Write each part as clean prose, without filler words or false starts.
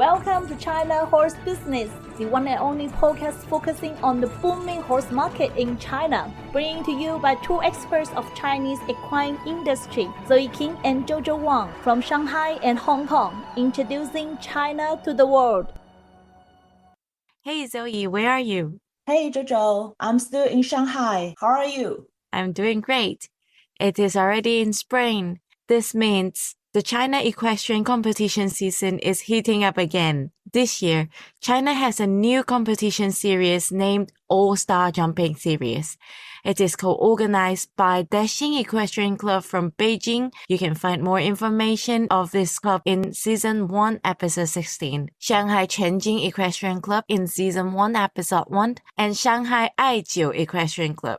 Welcome to China Horse Business, the one and only podcast focusing on the booming horse market in China, bringing to you by two experts of Chinese equine industry, Zoe King and Jojo Wang from Shanghai and Hong Kong, introducing China to the world. Hey Zoe, where are you? Hey Jojo, I'm still in Shanghai. How are you? I'm doing great. It is already in spring. This means the China equestrian competition season is heating up again. This year, China has a new competition series named All-Star Jumping Series. It is co-organized by Dashing Equestrian Club from Beijing. You can find more information of this club in Season 1, Episode 16, Shanghai Chenjing Equestrian Club in Season 1, Episode 1, and Shanghai Aijiu Equestrian Club.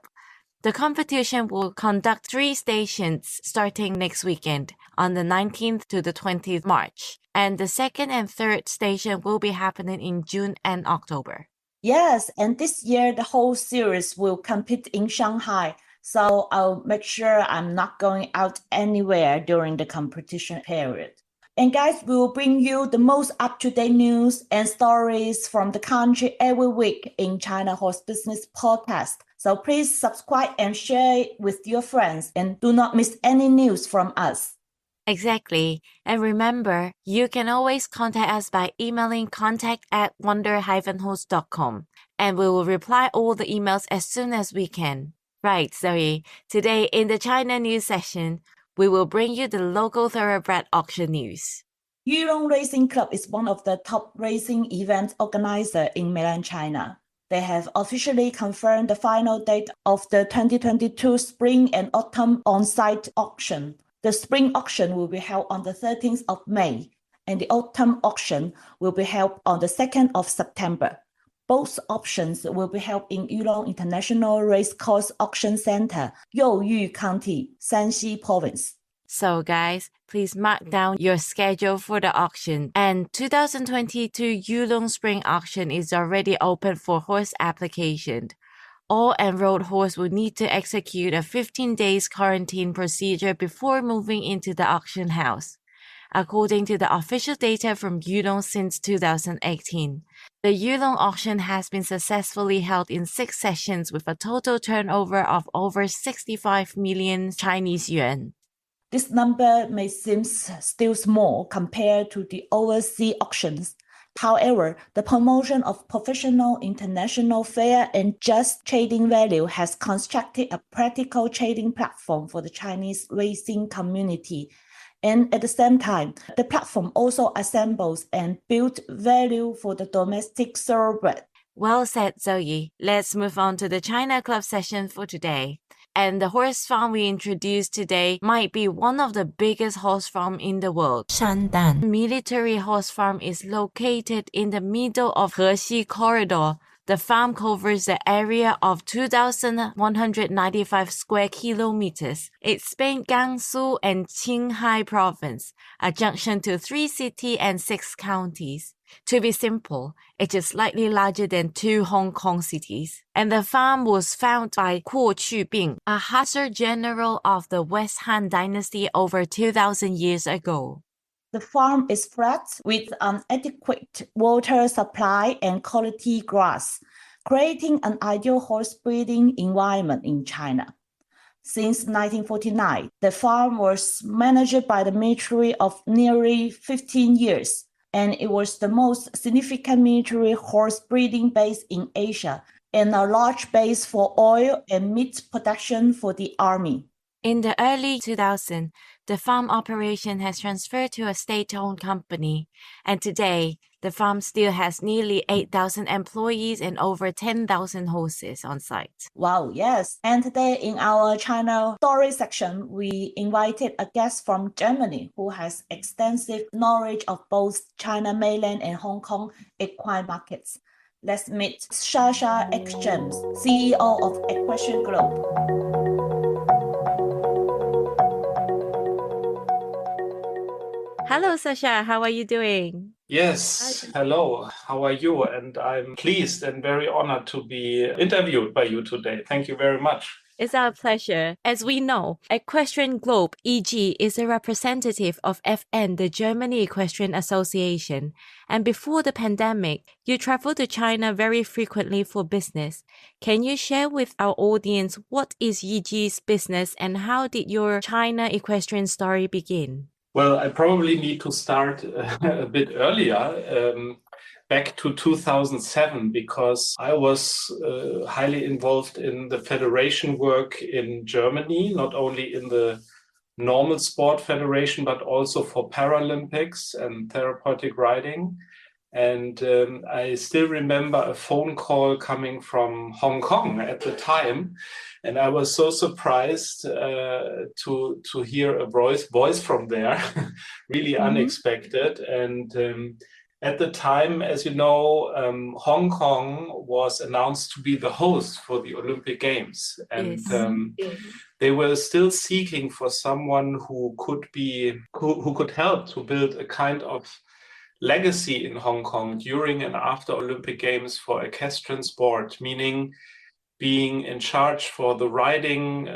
The competition will conduct 3 stations starting next weekend on the 19th to the 20th March. And the second and third station will be happening in June and October. Yes, and this year the whole series will compete in Shanghai. So I'll make sure I'm not going out anywhere during the competition period. And guys, we will bring you the most up-to-date news and stories from the country every week in China Horse Business Podcast. So please subscribe and share it with your friends and do not miss any news from us. Exactly. And remember, you can always contact us by emailing contact@wonder-host.com and we will reply all the emails as soon as we can. Right, Zoe. Today in the China news session, we will bring you the local thoroughbred auction news. Yulong Racing Club is one of the top racing event organizers in mainland China. They have officially confirmed the final date of the 2022 Spring and Autumn on-site auction. The spring auction will be held on the 13th of May, and the autumn auction will be held on the 2nd of September. Both auctions will be held in Yulong International Racecourse Auction Center, Youyu County, Shanxi Province. So guys, please mark down your schedule for the auction. And 2022 Yulong Spring Auction is already open for horse application. All enrolled horses will need to execute a 15 days quarantine procedure before moving into the auction house. According to the official data from Yulong since 2018, the Yulong auction has been successfully held in 6 sessions with a total turnover of over 65 million Chinese yuan. This number may seem still small compared to the overseas auctions. However, the promotion of professional, international, fair, and just trading value has constructed a practical trading platform for the Chinese racing community. And at the same time, the platform also assembles and builds value for the domestic thoroughbred. Well said, Zoe. Let's move on to the China Club session for today. And the horse farm we introduced today might be one of the biggest horse farms in the world. Shandan Military horse farm is located in the middle of Hexi Corridor. The farm covers the area of 2,195 square kilometers. It spans Gansu and Qinghai province, a junction to 3 cities and 6 counties. To be simple, it is slightly larger than 2 Hong Kong cities. And the farm was founded by Kuo Qubing, a hussar general of the West Han dynasty over 2,000 years ago. The farm is flat with an adequate water supply and quality grass, creating an ideal horse breeding environment in China. Since 1949, the farm was managed by the military of nearly 15 years, and it was the most significant military horse breeding base in Asia and a large base for oil and meat production for the army. In the early 2000s, the farm operation has transferred to a state-owned company, and today, the farm still has nearly 8,000 employees and over 10,000 horses on site. Wow, yes. And today in our China story section, we invited a guest from Germany who has extensive knowledge of both China mainland and Hong Kong equine markets. Let's meet Sacha Eckjans, CEO of Equestrian Globe. Hello, Sacha. How are you doing? Yes, hello. How are you? And I'm pleased and very honored to be interviewed by you today. Thank you very much. It's our pleasure. As we know, Equestrian Globe, EG, is a representative of FN, the Germany Equestrian Association. And before the pandemic, you traveled to China very frequently for business. Can you share with our audience what is EG's business and how did your China equestrian story begin? Well, I probably need to start a bit earlier, back to 2007, because I was highly involved in the federation work in Germany, not only in the normal sport federation, but also for Paralympics and therapeutic riding. And I still remember a phone call coming from Hong Kong at the time. And I was so surprised to hear a voice from there, really unexpected. And at the time, as you know, Hong Kong was announced to be the host for the Olympic Games. And they were still seeking for someone who could help to build a kind of legacy in Hong Kong during and after Olympic Games for equestrian sport, meaning being in charge for the riding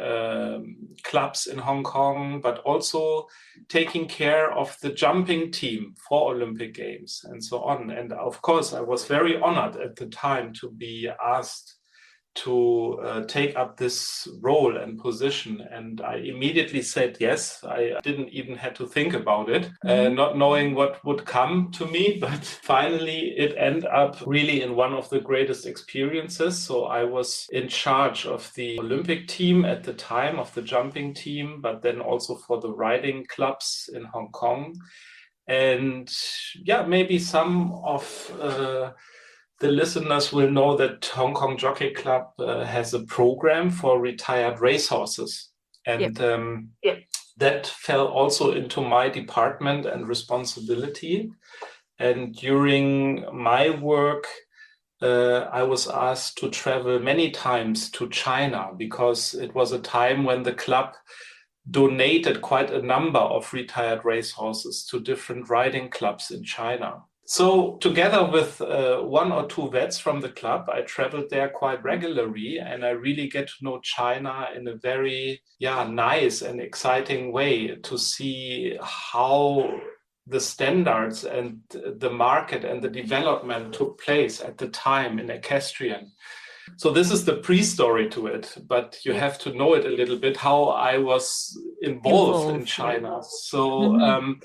clubs in Hong Kong, but also taking care of the jumping team for Olympic Games and so on. And of course, I was very honored at the time to be asked to take up this role and position. And I immediately said yes. I didn't even have to think about it, not knowing what would come to me. But finally, it ended up really in one of the greatest experiences. So I was in charge of the Olympic team at the time, of the jumping team, but then also for the riding clubs in Hong Kong. And yeah, maybe some of the listeners will know that Hong Kong Jockey Club has a program for retired racehorses. And that fell also into my department and responsibility. And during my work, I was asked to travel many times to China because it was a time when the club donated quite a number of retired racehorses to different riding clubs in China. So together with one or two vets from the club, I traveled there quite regularly, and I really get to know China in a very nice and exciting way to see how the standards and the market and the development took place at the time in equestrian. So this is the pre-story to it, but you have to know it a little bit, how I was involved in China. So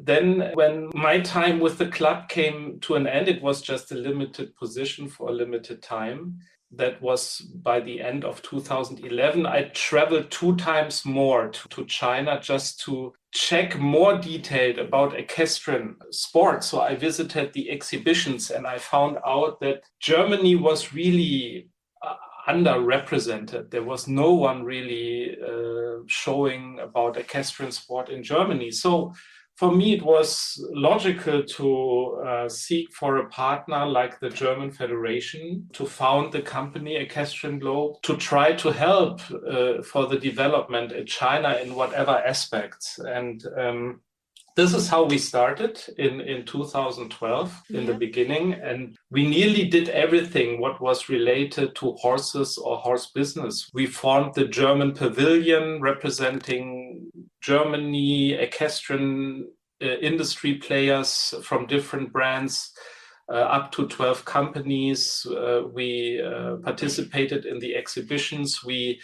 then when my time with the club came to an end, it was just a limited position for a limited time. That was by the end of 2011. I traveled 2 times more to China just to check more detailed about equestrian sports. So I visited the exhibitions and I found out that Germany was really underrepresented. There was no one really showing about equestrian sport in Germany. So for me, it was logical to seek for a partner like the German Federation to found the company Equestrian Globe to try to help for the development in China in whatever aspects. And this is how we started in 2012 in the beginning. And we nearly did everything what was related to horses or horse business. We formed the German pavilion representing Germany, equestrian industry players from different brands, up to 12 companies. We participated in the exhibitions. We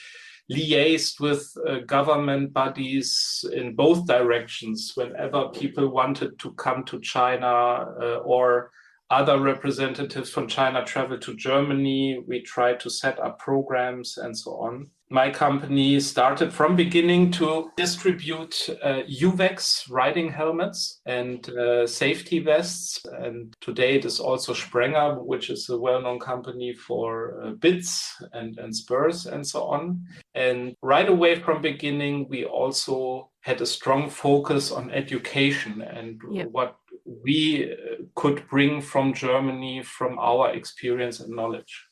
liaised with government bodies in both directions whenever people wanted to come to China or other representatives from China traveled to Germany. We tried to set up programs and so on. My company started from beginning to distribute UVEX riding helmets and safety vests. And today it is also Sprenger, which is a well-known company for bits and spurs and so on. And right away from beginning, we also had a strong focus on education and what we could bring from Germany, from our experience and knowledge.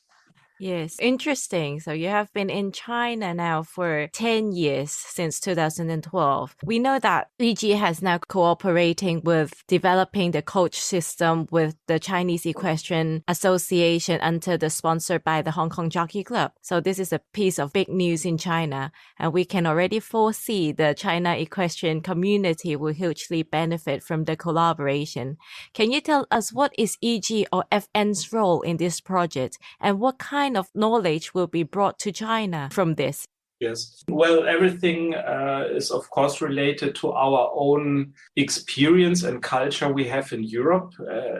Yes, interesting. So you have been in China now for 10 years, since 2012. We know that EG has now cooperating with developing the coach system with the Chinese Equestrian Association under the sponsored by the Hong Kong Jockey Club. So this is a piece of big news in China, and we can already foresee the China equestrian community will hugely benefit from the collaboration. Can you tell us what is EG or FN's role in this project, and what kind of knowledge will be brought to China from this? Yes. Well, everything is, of course, related to our own experience and culture we have in Europe,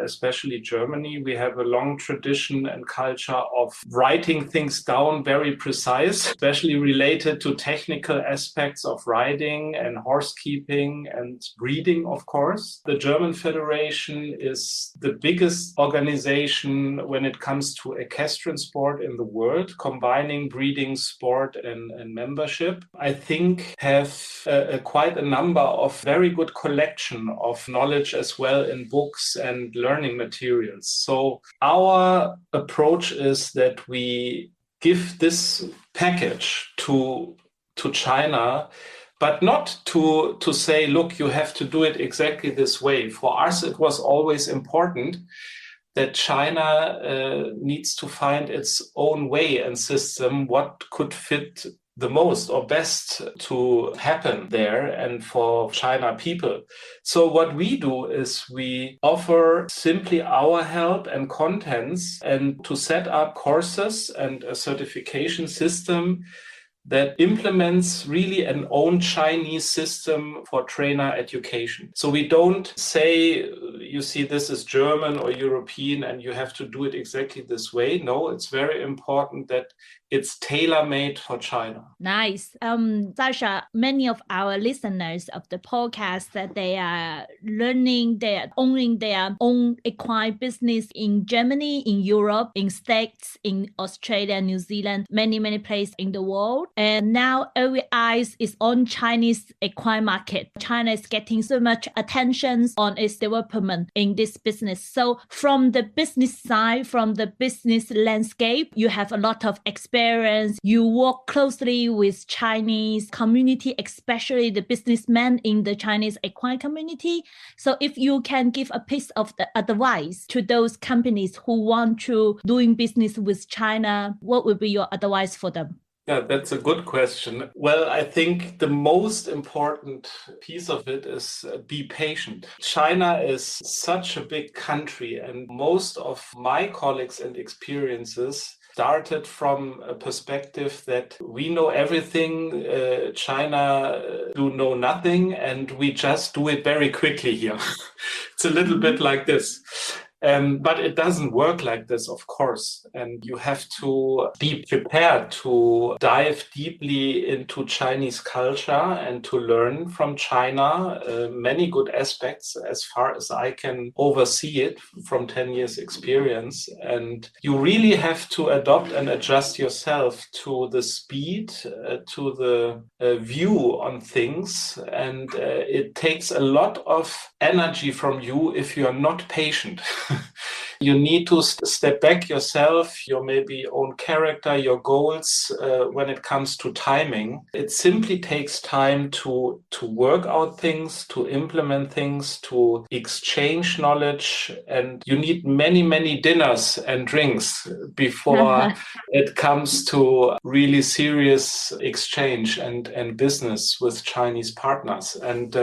especially Germany. We have a long tradition and culture of writing things down very precise, especially related to technical aspects of riding and horsekeeping and breeding, of course. The German Federation is the biggest organization when it comes to equestrian sport in the world, combining breeding, sport, and membership. I think have quite a number of very good collection of knowledge as well in books and learning materials. So our approach is that we give this package to China, but not to say, look, you have to do it exactly this way. For us, it was always important that China needs to find its own way and system, what could fit the most or best to happen there and for China people. So what we do is we offer simply our help and contents and to set up courses and a certification system that implements really an own Chinese system for trainer education. So we don't say, you see, this is German or European and you have to do it exactly this way. No, it's very important that it's tailor-made for China. Nice. Sasha, many of our listeners of the podcast that they are owning their own equine business in Germany, in Europe, in States, in Australia, New Zealand, many places in the world. And now every eyes is on Chinese equine market. China is getting so much attention on its development in this business. So from the business side, from the business landscape, you have a lot of experience. You work closely with Chinese community, especially the businessmen in the Chinese equine community. So if you can give a piece of the advice to those companies who want to doing business with China, what would be your advice for them? Yeah, that's a good question. Well, I think the most important piece of it is be patient. China is such a big country, and most of my colleagues and experiences started from a perspective that we know everything, China do know nothing, and we just do it very quickly here. It's a little bit like this. But it doesn't work like this, of course. And you have to be prepared to dive deeply into Chinese culture and to learn from China many good aspects as far as I can oversee it from 10 years experience. And you really have to adopt and adjust yourself to the speed, to the view on things. And it takes a lot of energy from you if you are not patient. You need to step back yourself, your maybe own character, your goals when it comes to timing. It simply takes time to work out things, to implement things, to exchange knowledge. And you need many dinners and drinks before it comes to really serious exchange and business with Chinese partners. And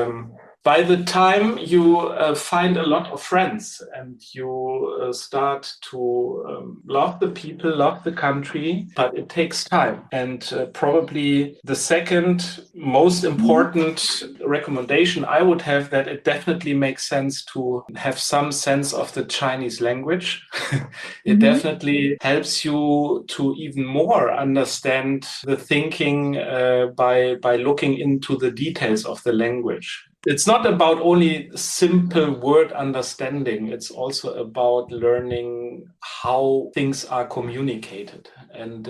by the time you find a lot of friends and you start to love the people, love the country, but it takes time. And probably the second most important recommendation I would have, that it definitely makes sense to have some sense of the Chinese language. It definitely helps you to even more understand the thinking by looking into the details of the language. It's not about only simple word understanding. It's also about learning how things are communicated and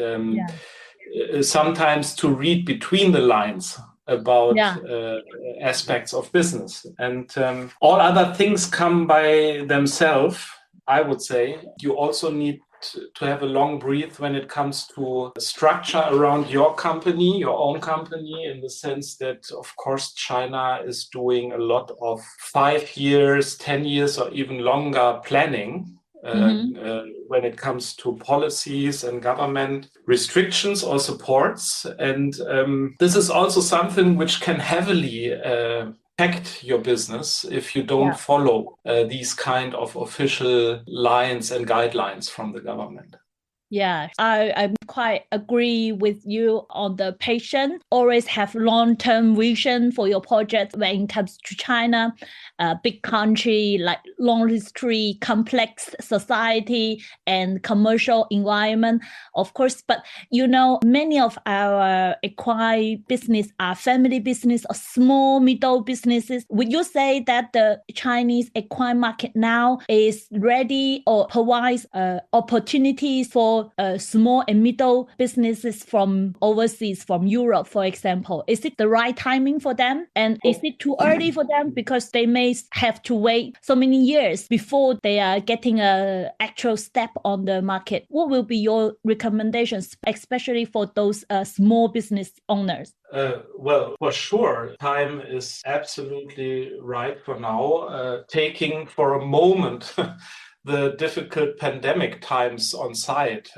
sometimes to read between the lines about aspects of business. And all other things come by themselves, I would say. You also need to have a long breath when it comes to structure around your company, your own company, in the sense that, of course, China is doing a lot of 5 years, 10 years, or even longer planning. When it comes to policies and government restrictions or supports. And this is also something which can heavily affect your business if you don't follow these kind of official lines and guidelines from the government. Yeah, I quite agree with you on the patient. Always have long-term vision for your project when it comes to China, a big country, like long history, complex society, and commercial environment, of course. But many of our acquired business are family business or small middle businesses. Would you say that the Chinese acquired market now is ready or provides opportunities for small and middle businesses from overseas, from Europe, for example? Is it the right timing for them? And is it too early for them because they may have to wait so many years before they are getting an actual step on the market? What will be your recommendations, especially for those small business owners? Well, for sure, time is absolutely right for now. Taking for a moment the difficult pandemic times on site,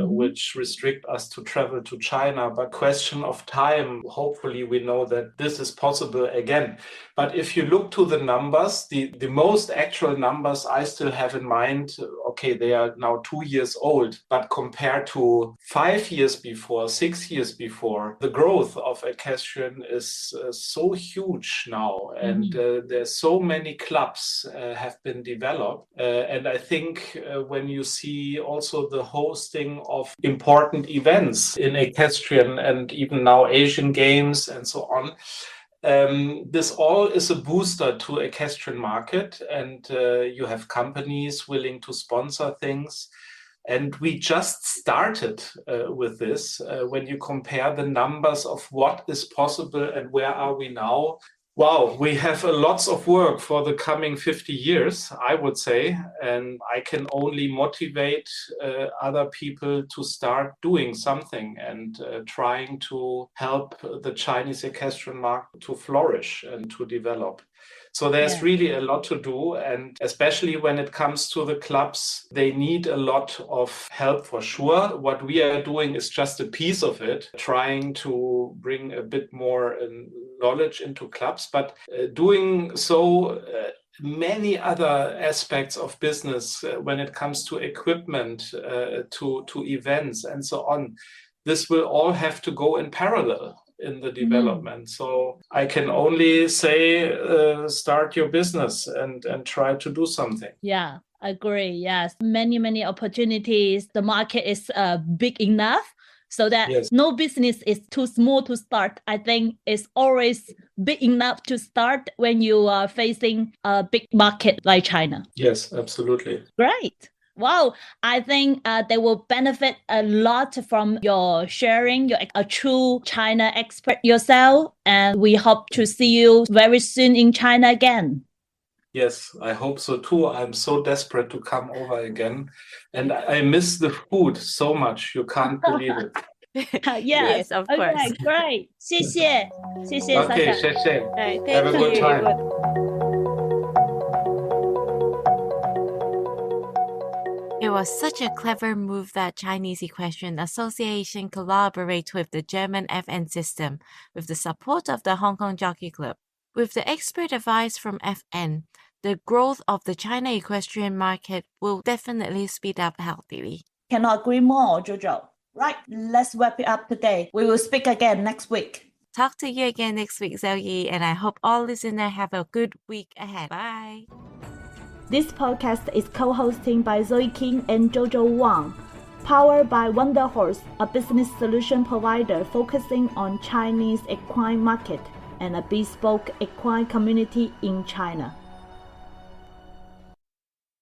which restrict us to travel to China. But question of time, hopefully we know that this is possible again. But if you look to the numbers, the most actual numbers I still have in mind, okay, they are now 2 years old, but compared to 5 years before, 6 years before, the growth of equestrian is so huge now. And there's so many clubs have been developed. And I think when you see also the hosting of important events in equestrian and even now Asian Games and so on, this all is a booster to equestrian market, and you have companies willing to sponsor things. And we just started with this. When you compare the numbers of what is possible and where are we now, wow, we have lots of work for the coming 50 years, I would say. And I can only motivate other people to start doing something and trying to help the Chinese equestrian market to flourish and to develop. So there's really a lot to do. And especially when it comes to the clubs, they need a lot of help for sure. What we are doing is just a piece of it, trying to bring a bit more knowledge into clubs, but doing so many other aspects of business when it comes to equipment, to events and so on. This will all have to go in parallel in the development. So I can only say start your business and try to do something. Yeah, agree. Yes, many opportunities. The market is big enough so that no business is too small to start. I think it's always big enough to start when you are facing a big market like China. Yes, absolutely. Great. Wow, I think they will benefit a lot from your sharing. You're a true China expert yourself, and we hope to see you very soon in China again. Yes, I hope so too. I'm so desperate to come over again. And I miss the food so much. You can't believe it. Yes, of course. Okay, great. 谢谢 Okay, Sacha. Sheshe. Have a good time. It was such a clever move that Chinese Equestrian Association collaborates with the German FN system with the support of the Hong Kong Jockey Club. With the expert advice from FN, the growth of the China equestrian market will definitely speed up healthily. Cannot agree more, Jojo. Right, let's wrap it up today. We will speak again next week. Talk to you again next week, Zoe, and I hope all listeners have a good week ahead. Bye. This podcast is co-hosted by Zoe King and Jojo Wang, powered by Wonder Horse, a business solution provider focusing on Chinese equine market and a bespoke equine community in China.